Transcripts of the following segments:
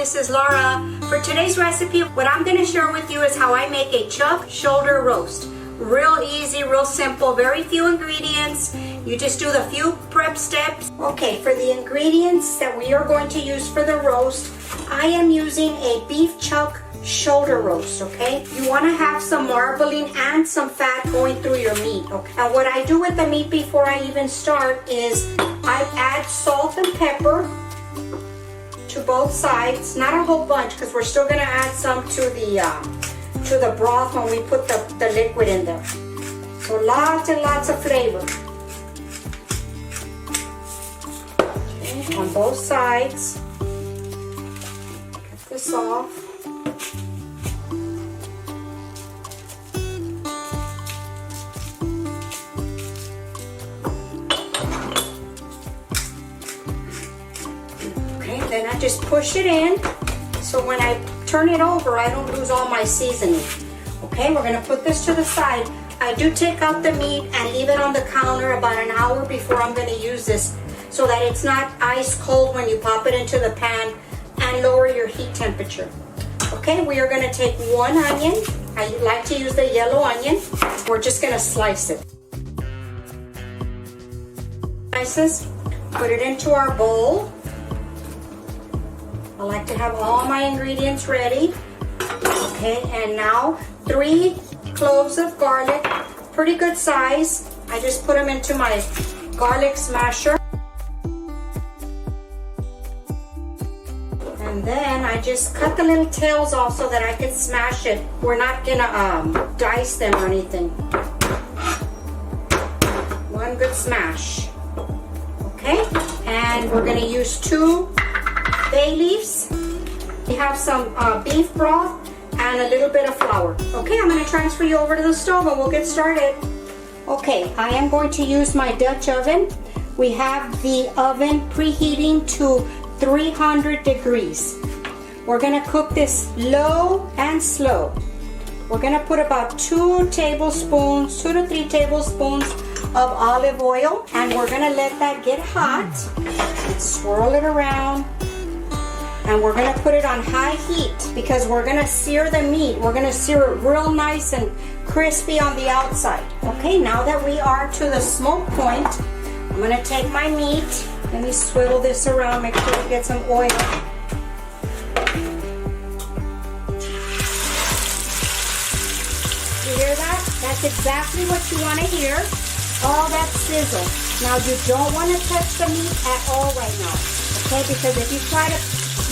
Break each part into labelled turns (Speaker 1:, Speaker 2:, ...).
Speaker 1: this is Laura. For today's recipe, what I'm going to share with you is how I make a chuck shoulder roast. Real easy, real simple, very few ingredients. You just do the few prep steps. Okay, for the ingredients that we are going to use for the roast, I am using a beef chuck shoulder roast, okay? You want to have some marbling and some fat going through your meat, okay? And what I do with the meat before I even start is I add salt and pepper to both sides. Not a whole bunch because we're still going to add some to the broth when we put the liquid in there. So lots and lots of flavor. Okay, on both sides. Get this off. Then I just push it in, so when I turn it over, I don't lose all my seasoning. Okay, we're gonna put this to the side. I do take out the meat and leave it on the counter about an hour before I'm gonna use this, so that it's not ice cold when you pop it into the pan, and lower your heat temperature. Okay, we are gonna take one onion. I like to use the yellow onion. We're just gonna slice it. Slices, put it into our bowl. I like to have all my ingredients ready. Okay, and now 3 cloves of garlic, pretty good size. I just put them into my garlic smasher. And then I just cut the little tails off so that I can smash it. We're not gonna dice them or anything. One good smash. Okay, and we're gonna use 2 bay leaves. We have some beef broth and a little bit of flour. Okay, I'm going to transfer you over to the stove and we'll get started. Okay, I am going to use my Dutch oven. We have the oven preheating to 300 degrees. We're going to cook this low and slow. We're going to put about 2 tablespoons, 2 to 3 tablespoons of olive oil, and we're going to let that get hot and swirl it around. And we're gonna put it on high heat because we're gonna sear the meat. We're gonna sear it real nice and crispy on the outside. Okay, now that we are to the smoke point, I'm gonna take my meat. Let me swivel this around, make sure we get some oil. You hear that? That's exactly what you wanna hear. All that sizzle. Now you don't wanna touch the meat at all right now. Okay, because if you try to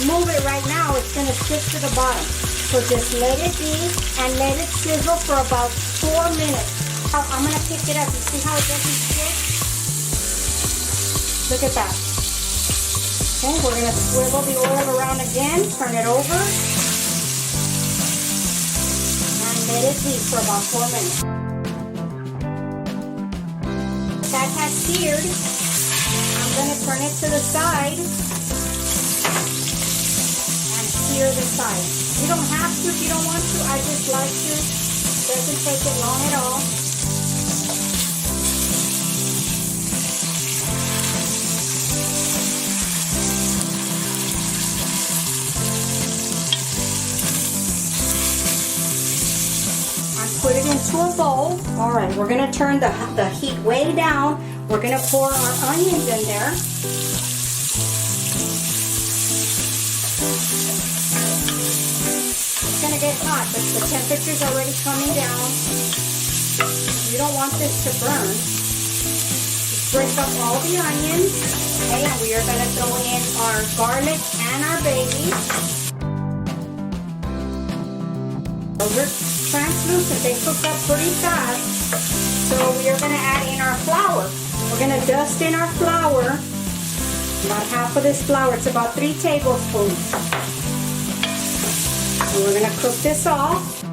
Speaker 1: move it right now, it's going to stick to the bottom. So just let it be and let it sizzle for about 4 minutes. I'm going to pick it up. You see how it doesn't stick? Look at that. Okay, we're going to swivel the oil around again, turn it over, and let it be for about 4 minutes. That has seared. I'm going to turn it to the side. Sear the side. You don't have to if you don't want to. I just like to. It doesn't take it long at all. I put it into a bowl. All right, we're going to turn the heat way down. We're going to pour our onions in there. Going to get hot, but the temperature's already coming down. You don't want this to burn. Just break up all the onions. Okay, and we are going to throw in our garlic and our bay leaves. Those are translucent. They cook up pretty fast. So we are going to add in our flour. We're going to dust in our flour. About half of this flour. It's about 3 tablespoons. And we're going to cook this off.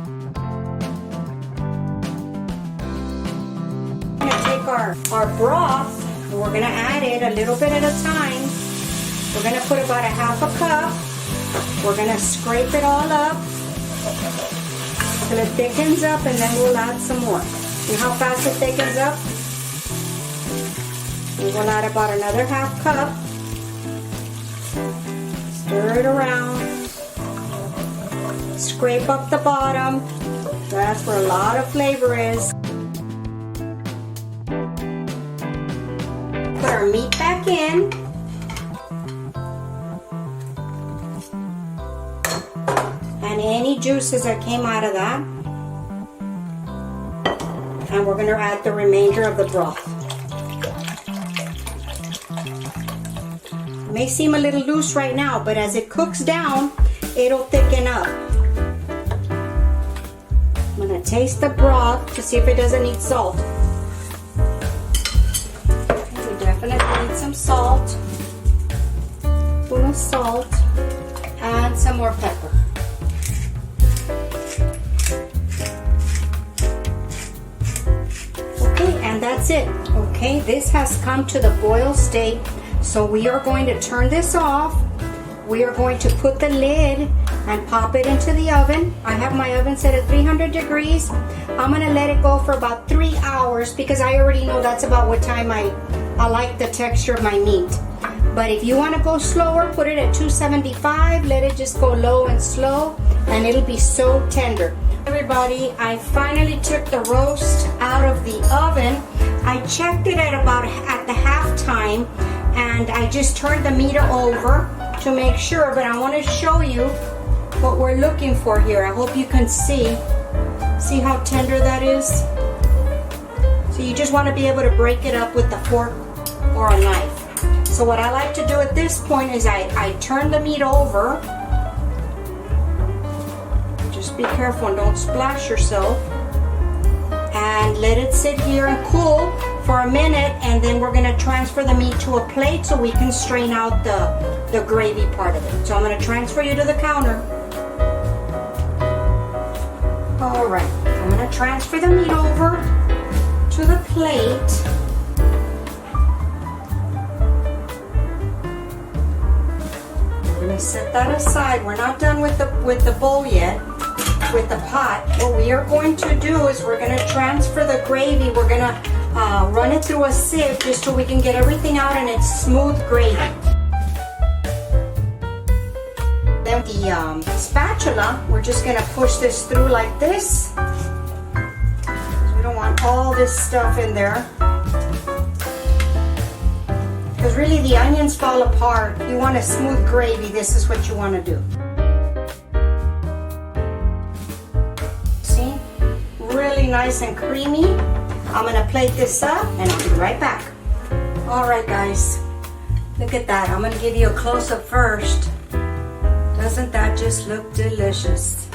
Speaker 1: We're going to take our broth and we're going to add it a little bit at a time. We're going to put about a half a cup. We're going to scrape it all up until it thickens up, and then we'll add some more. See how fast it thickens up? We will add about another half cup. Stir it around. Scrape up the bottom. That's where a lot of flavor is. Put our meat back in. And any juices that came out of that. And we're going to add the remainder of the broth. It may seem a little loose right now, but as it cooks down, it'll thicken up. I'm going to taste the broth to see if it doesn't need salt. We definitely need some salt. A spoon of salt and some more pepper. And that's it. Okay, this has come to the boil state, so we are going to turn this off. We are going to put the lid and pop it into the oven. I have my oven set at 300 degrees. I'm gonna let it go for about 3 hours because I already know that's about what time I like the texture of my meat. But if you want to go slower, put it at 275. Let it just go low and slow, and it'll be so tender. Everybody, I finally took the roast out of the oven. I checked it at the half time, and I just turned the meat over to make sure, but I want to show you what we're looking for here. I hope you can see how tender that is. So you just want to be able to break it up with a fork or a knife. So what I like to do at this point is I turn the meat over. Just be careful and don't splash yourself. And let it sit here and cool for a minute, and then we're going to transfer the meat to a plate so we can strain out the gravy part of it. So I'm going to transfer you to the counter. Alright, I'm going to transfer the meat over to the plate. We're going to set that aside. We're not done with the bowl yet. With the pot, what we are going to do is we're going to transfer the gravy. We're going to run it through a sieve just so we can get everything out and it's smooth gravy. Then the spatula, we're just going to push this through like this. We don't want all this stuff in there. Because really the onions fall apart. You want a smooth gravy, this is what you want to do. Really nice and creamy. I'm gonna plate this up and I'll be right back. Alright guys, look at that. I'm gonna give you a close-up first. Doesn't that just look delicious?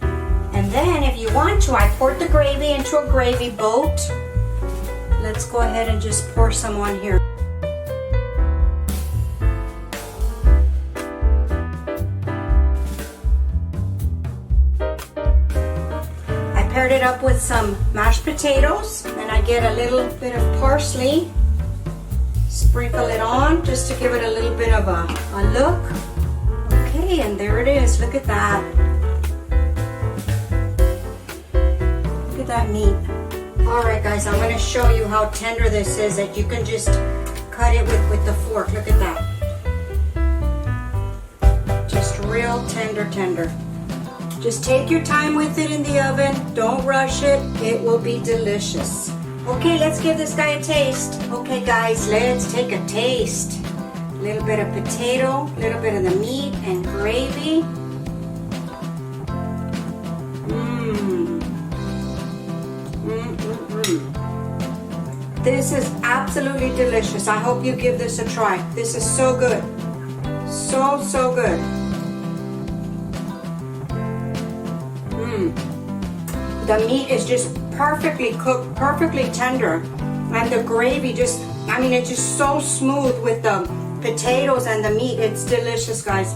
Speaker 1: And then if you want to, I poured the gravy into a gravy boat. Let's go ahead and just pour some on here. Paired it up with some mashed potatoes, and I get a little bit of parsley, sprinkle it on just to give it a little bit of a look. Okay, and there it is. Look at that. Look at that meat. Alright guys, I'm going to show you how tender this is, that you can just cut it with the fork. Look at that. Just real tender. Just take your time with it in the oven. Don't rush it. It will be delicious. Okay, let's give this guy a taste. Okay guys, let's take a taste. A little bit of potato, a little bit of the meat and gravy. This is absolutely delicious. I hope you give this a try. This is so good. So good. The meat is just perfectly cooked, perfectly tender. And the gravy just, it's just so smooth with the potatoes and the meat. It's delicious, guys.